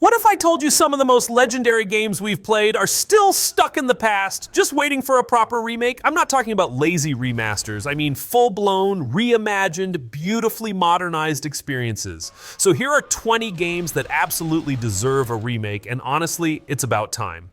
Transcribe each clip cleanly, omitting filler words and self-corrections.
What if I told you some of the most legendary games we've played are still stuck in the past, just waiting for a proper remake? I'm not talking about lazy remasters, I mean full-blown, reimagined, beautifully modernized experiences. So here are 20 games that absolutely deserve a remake, and honestly, it's about time.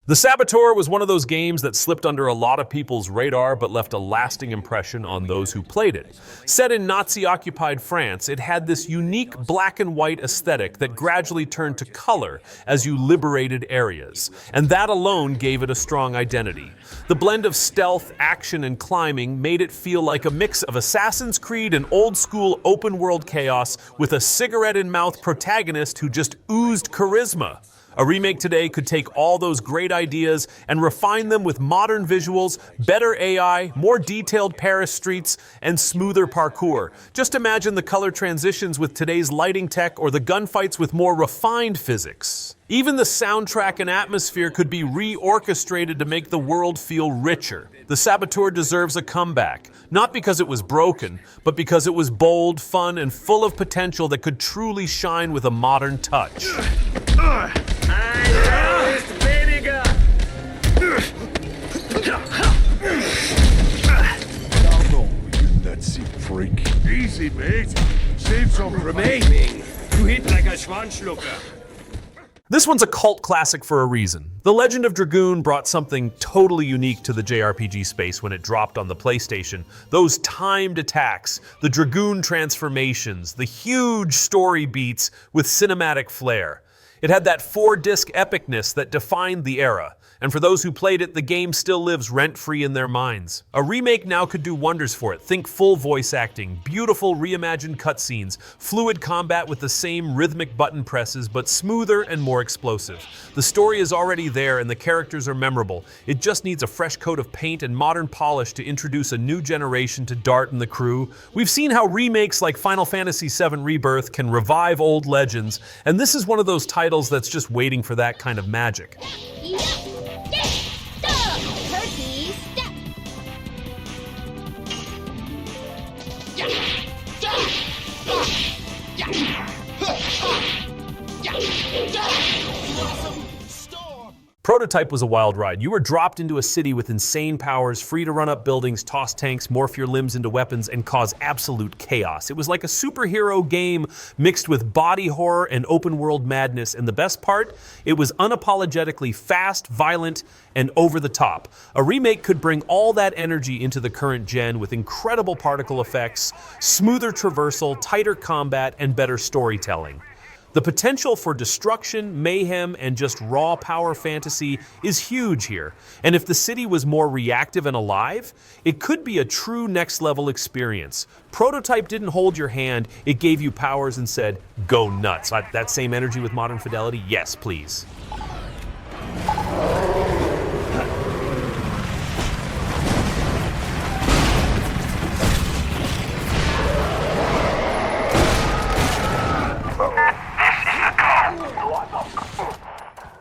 The Saboteur was one of those games that slipped under a lot of people's radar but left a lasting impression on those who played it. Set in Nazi-occupied France, it had this unique black and white aesthetic that gradually turned to color as you liberated areas, and that alone gave it a strong identity. The blend of stealth, action, and climbing made it feel like a mix of Assassin's Creed and old-school open-world chaos with a cigarette-in-mouth protagonist who just oozed charisma. A remake today could take all those great ideas and refine them with modern visuals, better AI, more detailed Paris streets, and smoother parkour. Just imagine the color transitions with today's lighting tech or the gunfights with more refined physics. Even the soundtrack and atmosphere could be re-orchestrated to make the world feel richer. The Saboteur deserves a comeback, not because it was broken, but because it was bold, fun, and full of potential that could truly shine with a modern touch. Nazi freak. Easy, mate. Save some Remake. You hit like a Schwanzschlucker. This one's a cult classic for a reason. The Legend of Dragoon brought something totally unique to the JRPG space when it dropped on the PlayStation. Those timed attacks, the Dragoon transformations, the huge story beats with cinematic flair. It had that 4-disc epicness that defined the era. And for those who played it, the game still lives rent-free in their minds. A remake now could do wonders for it. Think full voice acting, beautiful reimagined cutscenes, fluid combat with the same rhythmic button presses, but smoother and more explosive. The story is already there and the characters are memorable. It just needs a fresh coat of paint and modern polish to introduce a new generation to Dart and the crew. We've seen how remakes like Final Fantasy VII Rebirth can revive old legends, and this is one of those titles that's just waiting for that kind of magic. Prototype was a wild ride. You were dropped into a city with insane powers, free to run up buildings, toss tanks, morph your limbs into weapons, and cause absolute chaos. It was like a superhero game mixed with body horror and open world madness, and the best part, it was unapologetically fast, violent, and over the top. A remake could bring all that energy into the current gen with incredible particle effects, smoother traversal, tighter combat, and better storytelling. The potential for destruction, mayhem, and just raw power fantasy is huge here. And if the city was more reactive and alive, it could be a true next-level experience. Prototype didn't hold your hand, it gave you powers and said, go nuts. That same energy with modern fidelity? Yes, please.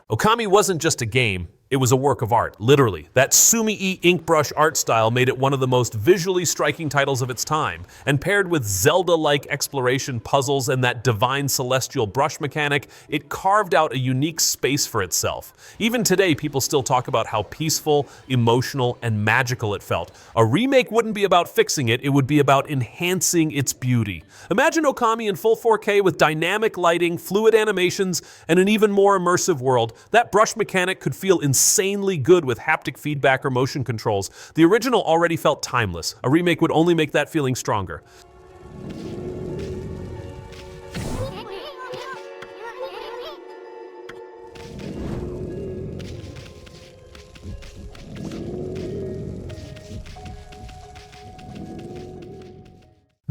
Okami wasn't just a game, it was a work of art, literally. That Sumi-e ink brush art style made it one of the most visually striking titles of its time, and paired with Zelda-like exploration puzzles and that divine celestial brush mechanic, it carved out a unique space for itself. Even today, people still talk about how peaceful, emotional, and magical it felt. A remake wouldn't be about fixing it, it would be about enhancing its beauty. Imagine Okami in full 4K with dynamic lighting, fluid animations, and an even more immersive world. That brush mechanic could feel insanely good with haptic feedback or motion controls. The original already felt timeless. A remake would only make that feeling stronger.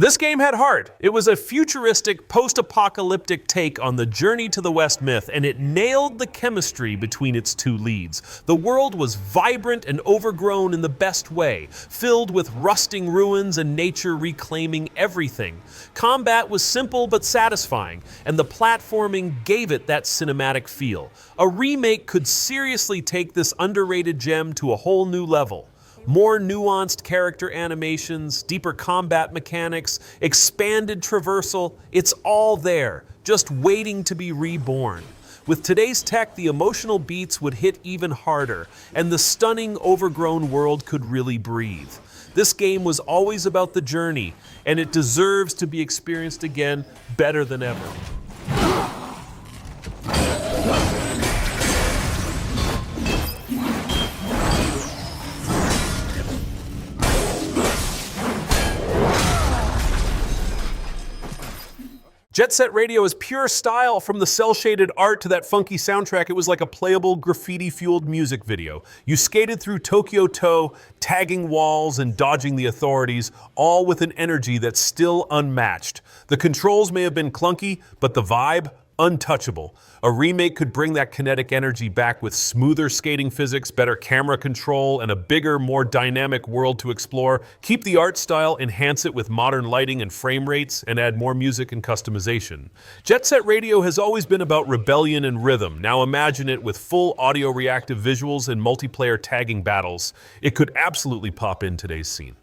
This game had heart. It was a futuristic, post-apocalyptic take on the Journey to the West myth, and it nailed the chemistry between its two leads. The world was vibrant and overgrown in the best way, filled with rusting ruins and nature reclaiming everything. Combat was simple but satisfying, and the platforming gave it that cinematic feel. A remake could seriously take this underrated gem to a whole new level. More nuanced character animations, deeper combat mechanics, expanded traversal, it's all there, just waiting to be reborn. With today's tech, the emotional beats would hit even harder, and the stunning, overgrown world could really breathe. This game was always about the journey, and it deserves to be experienced again better than ever. Jet Set Radio is pure style, from the cel-shaded art to that funky soundtrack. It was like a playable, graffiti-fueled music video. You skated through Tokyo To, tagging walls and dodging the authorities, all with an energy that's still unmatched. The controls may have been clunky, but the vibe, untouchable. A remake could bring that kinetic energy back with smoother skating physics, better camera control, and a bigger, more dynamic world to explore. Keep the art style, enhance it with modern lighting and frame rates, and add more music and customization. Jet Set Radio has always been about rebellion and rhythm. Now imagine it with full audio reactive visuals and multiplayer tagging battles. It could absolutely pop in today's scene.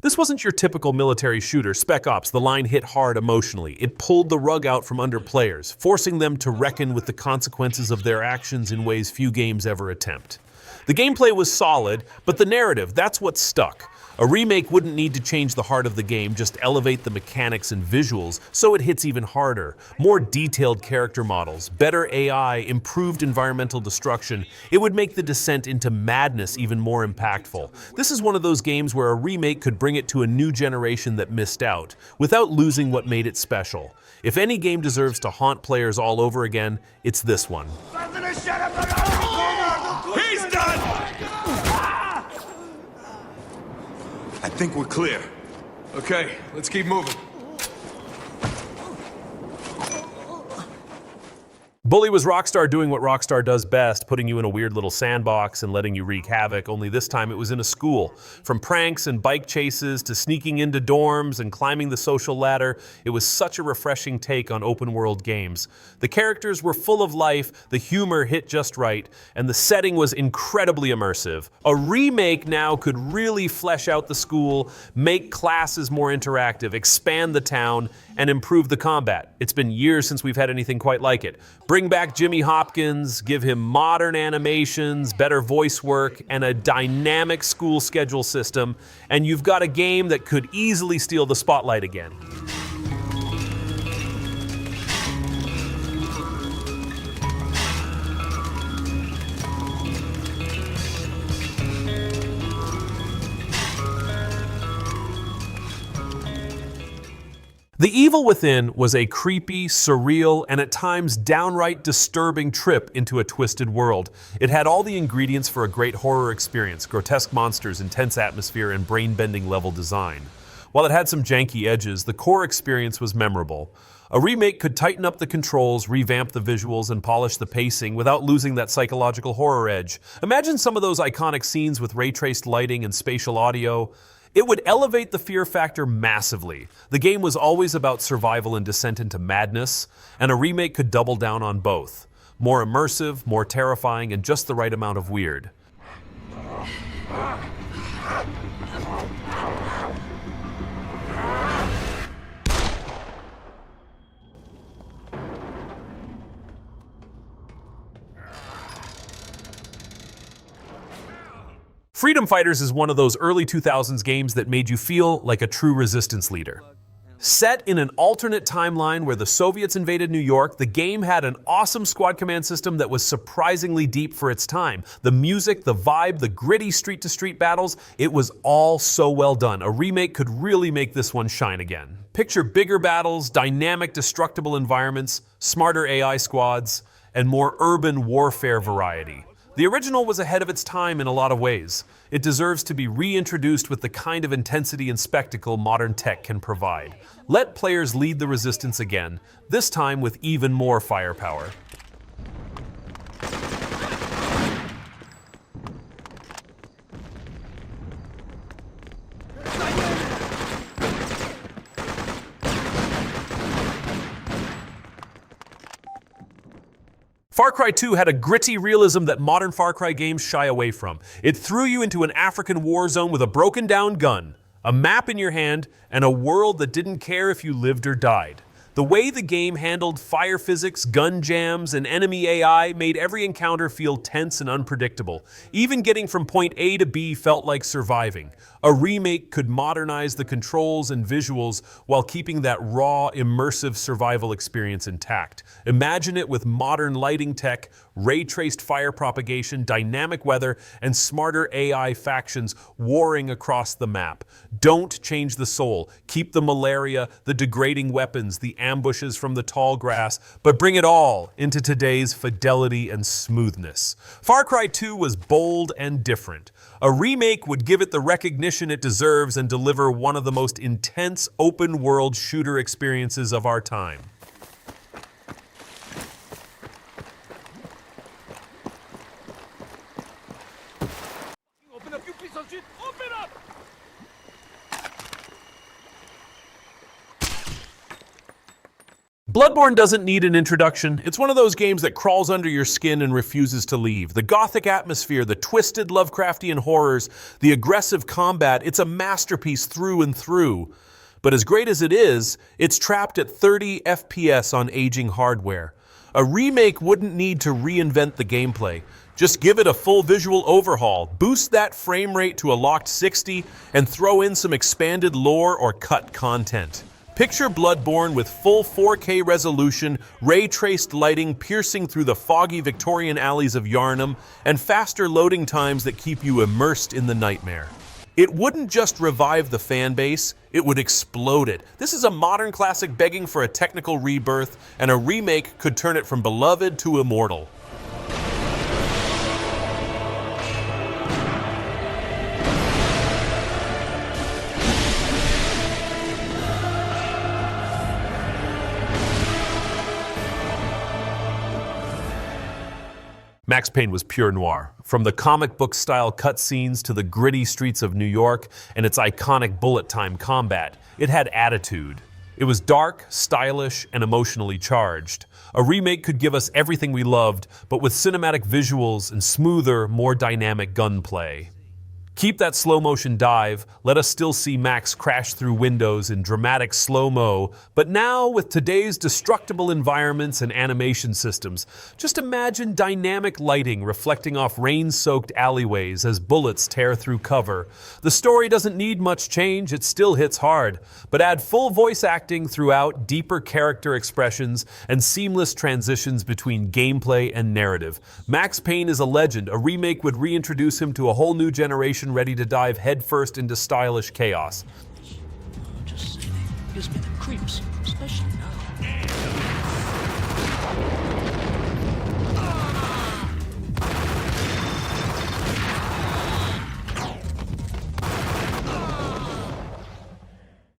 This wasn't your typical military shooter, Spec Ops. The line hit hard emotionally. It pulled the rug out from under players, forcing them to reckon with the consequences of their actions in ways few games ever attempt. The gameplay was solid, but the narrative, that's what stuck. A remake wouldn't need to change the heart of the game, just elevate the mechanics and visuals so it hits even harder. More detailed character models, better AI, improved environmental destruction. It would make the descent into madness even more impactful. This is one of those games where a remake could bring it to a new generation that missed out, without losing what made it special. If any game deserves to haunt players all over again, it's this one. He's done! I think we're clear. Okay, let's keep moving. Bully was Rockstar doing what Rockstar does best, putting you in a weird little sandbox and letting you wreak havoc, only this time it was in a school. From pranks and bike chases to sneaking into dorms and climbing the social ladder, it was such a refreshing take on open world games. The characters were full of life, the humor hit just right, and the setting was incredibly immersive. A remake now could really flesh out the school, make classes more interactive, expand the town, and improve the combat. It's been years since we've had anything quite like it. Bring back Jimmy Hopkins, give him modern animations, better voice work, and a dynamic school schedule system, and you've got a game that could easily steal the spotlight again. The Evil Within was a creepy, surreal, and at times downright disturbing trip into a twisted world. It had all the ingredients for a great horror experience: grotesque monsters, intense atmosphere, and brain-bending level design. While it had some janky edges, the core experience was memorable. A remake could tighten up the controls, revamp the visuals, and polish the pacing without losing that psychological horror edge. Imagine some of those iconic scenes with ray-traced lighting and spatial audio. It would elevate the fear factor massively. The game was always about survival and descent into madness, and a remake could double down on both. More immersive, more terrifying, and just the right amount of weird. Freedom Fighters is one of those early 2000s games that made you feel like a true resistance leader. Set in an alternate timeline where the Soviets invaded New York, the game had an awesome squad command system that was surprisingly deep for its time. The music, the vibe, the gritty street-to-street battles, it was all so well done. A remake could really make this one shine again. Picture bigger battles, dynamic, destructible environments, smarter AI squads, and more urban warfare variety. The original was ahead of its time in a lot of ways. It deserves to be reintroduced with the kind of intensity and spectacle modern tech can provide. Let players lead the resistance again, this time with even more firepower. Far Cry 2 had a gritty realism that modern Far Cry games shy away from. It threw you into an African war zone with a broken down gun, a map in your hand, and a world that didn't care if you lived or died. The way the game handled fire physics, gun jams, and enemy AI made every encounter feel tense and unpredictable. Even getting from point A to B felt like surviving. A remake could modernize the controls and visuals while keeping that raw, immersive survival experience intact. Imagine it with modern lighting tech, ray-traced fire propagation, dynamic weather, and smarter AI factions warring across the map. Don't change the soul. Keep the malaria, the degrading weapons, the ambushes from the tall grass, but bring it all into today's fidelity and smoothness. Far Cry 2 was bold and different. A remake would give it the recognition it deserves and deliver one of the most intense open-world shooter experiences of our time. Open up, you piece of shit! Open up! Bloodborne doesn't need an introduction. It's one of those games that crawls under your skin and refuses to leave. The gothic atmosphere, the twisted Lovecraftian horrors, the aggressive combat, it's a masterpiece through and through. But as great as it is, it's trapped at 30 FPS on aging hardware. A remake wouldn't need to reinvent the gameplay. Just give it a full visual overhaul, boost that frame rate to a locked 60, and throw in some expanded lore or cut content. Picture Bloodborne with full 4K resolution, ray-traced lighting piercing through the foggy Victorian alleys of Yarnum, and faster loading times that keep you immersed in the nightmare. It wouldn't just revive the fan base, it would explode it. This is a modern classic begging for a technical rebirth, and a remake could turn it from beloved to immortal. Max Payne was pure noir. From the comic book style cutscenes to the gritty streets of New York and its iconic bullet time combat, it had attitude. It was dark, stylish, and emotionally charged. A remake could give us everything we loved, but with cinematic visuals and smoother, more dynamic gunplay. Keep that slow-motion dive, let us still see Max crash through windows in dramatic slow-mo, but now with today's destructible environments and animation systems, just imagine dynamic lighting reflecting off rain-soaked alleyways as bullets tear through cover. The story doesn't need much change, it still hits hard, but add full voice acting throughout, deeper character expressions, and seamless transitions between gameplay and narrative. Max Payne is a legend. A remake would reintroduce him to a whole new generation ready to dive headfirst into stylish chaos. Just saying, gives me the creeps, especially now.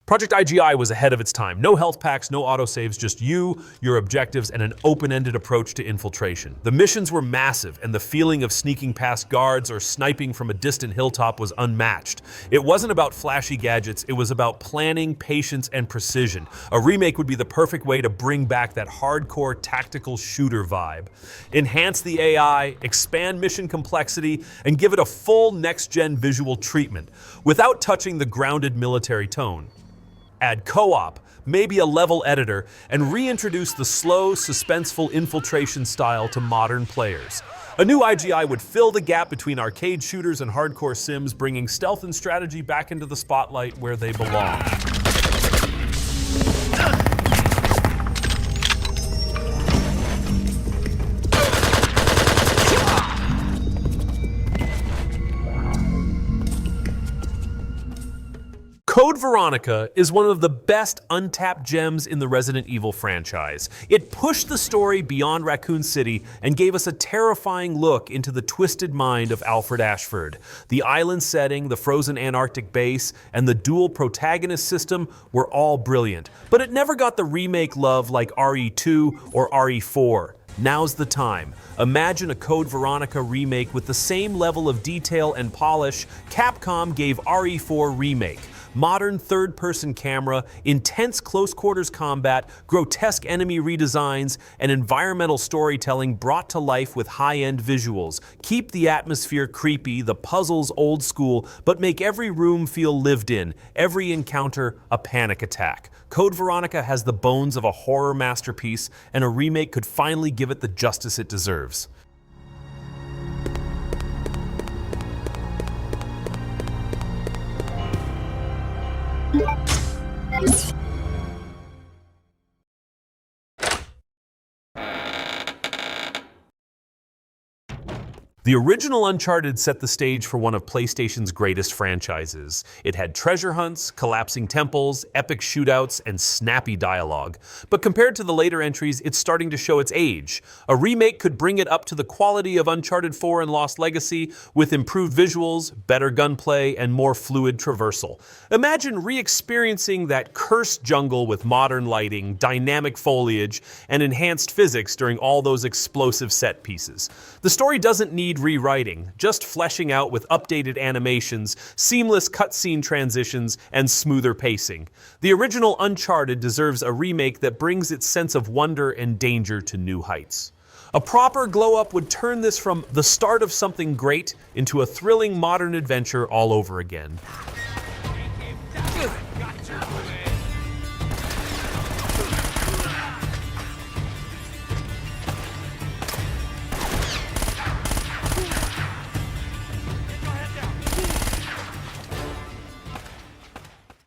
Project IGI was ahead of its time. No health packs, no autosaves, just you, your objectives, and an open-ended approach to infiltration. The missions were massive, and the feeling of sneaking past guards or sniping from a distant hilltop was unmatched. It wasn't about flashy gadgets, it was about planning, patience, and precision. A remake would be the perfect way to bring back that hardcore tactical shooter vibe. Enhance the AI, expand mission complexity, and give it a full next-gen visual treatment, without touching the grounded military tone. Add co-op, maybe a level editor, and reintroduce the slow, suspenseful infiltration style to modern players. A new IGI would fill the gap between arcade shooters and hardcore sims, bringing stealth and strategy back into the spotlight where they belong. Code Veronica is one of the best untapped gems in the Resident Evil franchise. It pushed the story beyond Raccoon City and gave us a terrifying look into the twisted mind of Alfred Ashford. The island setting, the frozen Antarctic base, and the dual protagonist system were all brilliant, but it never got the remake love like RE2 or RE4. Now's the time. Imagine a Code Veronica remake with the same level of detail and polish Capcom gave RE4 Remake. Modern third-person camera, intense close-quarters combat, grotesque enemy redesigns, and environmental storytelling brought to life with high-end visuals. Keep the atmosphere creepy, the puzzles old school, but make every room feel lived in, every encounter a panic attack. Code Veronica has the bones of a horror masterpiece, and a remake could finally give it the justice it deserves. The original Uncharted set the stage for one of PlayStation's greatest franchises. It had treasure hunts, collapsing temples, epic shootouts, and snappy dialogue. But compared to the later entries, it's starting to show its age. A remake could bring it up to the quality of Uncharted 4 and Lost Legacy, with improved visuals, better gunplay, and more fluid traversal. Imagine re-experiencing that cursed jungle with modern lighting, dynamic foliage, and enhanced physics during all those explosive set pieces. The story doesn't need rewriting, just fleshing out with updated animations, seamless cutscene transitions, and smoother pacing. The original Uncharted deserves a remake that brings its sense of wonder and danger to new heights. A proper glow-up would turn this from the start of something great into a thrilling modern adventure all over again.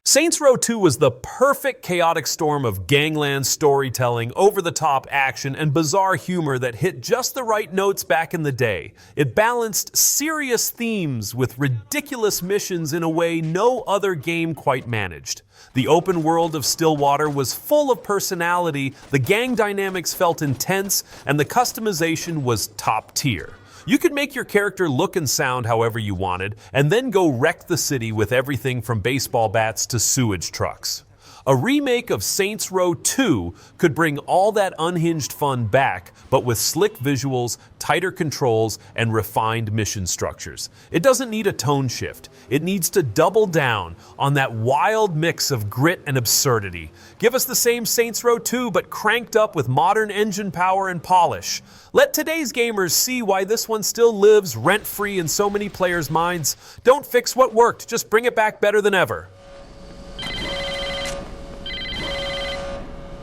Saints Row 2 was the perfect chaotic storm of gangland storytelling, over-the-top action, and bizarre humor that hit just the right notes back in the day. It balanced serious themes with ridiculous missions in a way no other game quite managed. The open world of Stillwater was full of personality, the gang dynamics felt intense, and the customization was top tier. You could make your character look and sound however you wanted, and then go wreck the city with everything from baseball bats to sewage trucks. A remake of Saints Row 2 could bring all that unhinged fun back, but with slick visuals, tighter controls, and refined mission structures. It doesn't need a tone shift. It needs to double down on that wild mix of grit and absurdity. Give us the same Saints Row 2, but cranked up with modern engine power and polish. Let today's gamers see why this one still lives rent-free in so many players' minds. Don't fix what worked, just bring it back better than ever.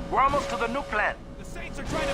We're almost to the nuke plant. The Saints are trying to...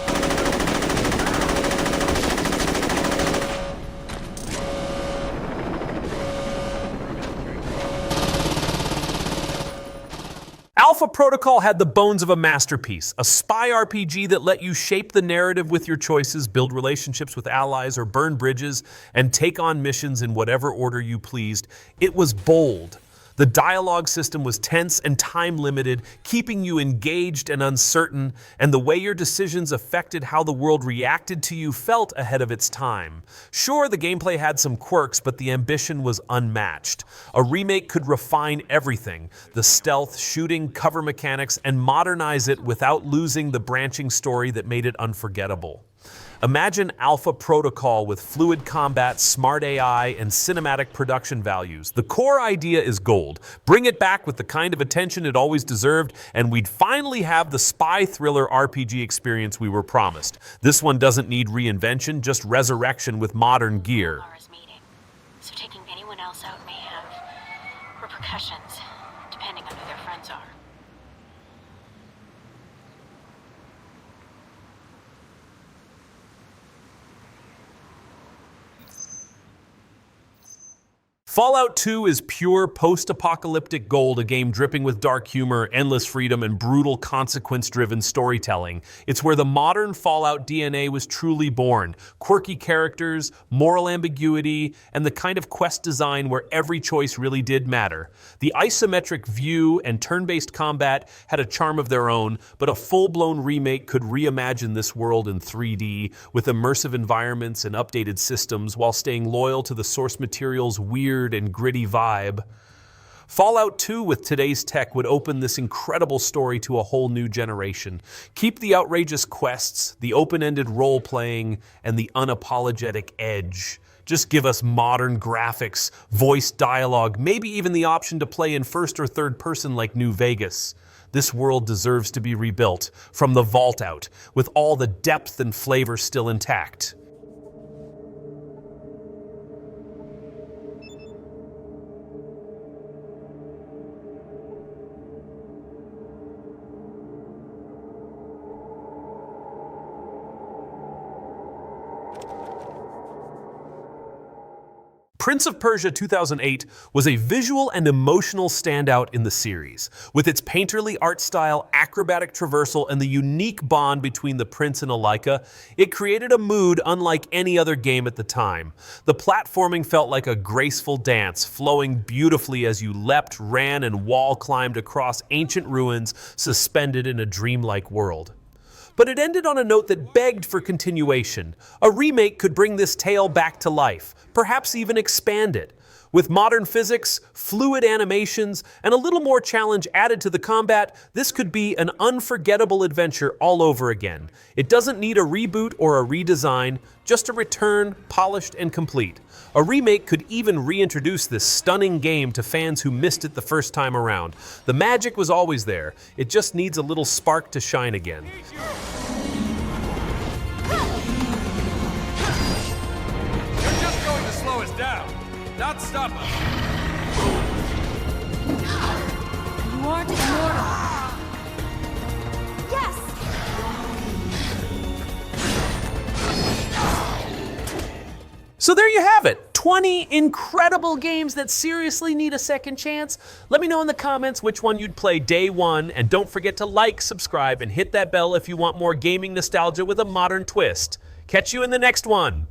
Alpha Protocol had the bones of a masterpiece, a spy RPG that let you shape the narrative with your choices, build relationships with allies, or burn bridges, and take on missions in whatever order you pleased. It was bold. The dialogue system was tense and time-limited, keeping you engaged and uncertain, and the way your decisions affected how the world reacted to you felt ahead of its time. Sure, the gameplay had some quirks, but the ambition was unmatched. A remake could refine everything, the stealth, shooting, cover mechanics, and modernize it without losing the branching story that made it unforgettable. Imagine Alpha Protocol with fluid combat, smart AI, and cinematic production values. The core idea is gold. Bring it back with the kind of attention it always deserved, and we'd finally have the spy thriller RPG experience we were promised. This one doesn't need reinvention, just resurrection with modern gear. Meeting. So taking anyone else out may have repercussions, depending on who their friends are. Fallout 2 is pure post-apocalyptic gold, a game dripping with dark humor, endless freedom, and brutal consequence-driven storytelling. It's where the modern Fallout DNA was truly born. Quirky characters, moral ambiguity, and the kind of quest design where every choice really did matter. The isometric view and turn-based combat had a charm of their own, but a full-blown remake could reimagine this world in 3D, with immersive environments and updated systems, while staying loyal to the source material's weird and gritty vibe. Fallout 2 with today's tech would open this incredible story to a whole new generation. Keep the outrageous quests, the open-ended role-playing, and the unapologetic edge. Just give us modern graphics, voice dialogue, maybe even the option to play in first or third person like New Vegas. This world deserves to be rebuilt, from the vault out, with all the depth and flavor still intact. Prince of Persia 2008 was a visual and emotional standout in the series. With its painterly art style, acrobatic traversal, and the unique bond between the prince and Alika, it created a mood unlike any other game at the time. The platforming felt like a graceful dance, flowing beautifully as you leapt, ran, and wall climbed across ancient ruins suspended in a dreamlike world. But it ended on a note that begged for continuation. A remake could bring this tale back to life, perhaps even expand it. With modern physics, fluid animations, and a little more challenge added to the combat, this could be an unforgettable adventure all over again. It doesn't need a reboot or a redesign, just a return, polished and complete. A remake could even reintroduce this stunning game to fans who missed it the first time around. The magic was always there, it just needs a little spark to shine again. You're just going to slow us down, not stop us. You aren't immortal. Yes! So there you have it, 20 incredible games that seriously need a second chance. Let me know in the comments which one you'd play day one, and don't forget to like, subscribe, and hit that bell if you want more gaming nostalgia with a modern twist. Catch you in the next one.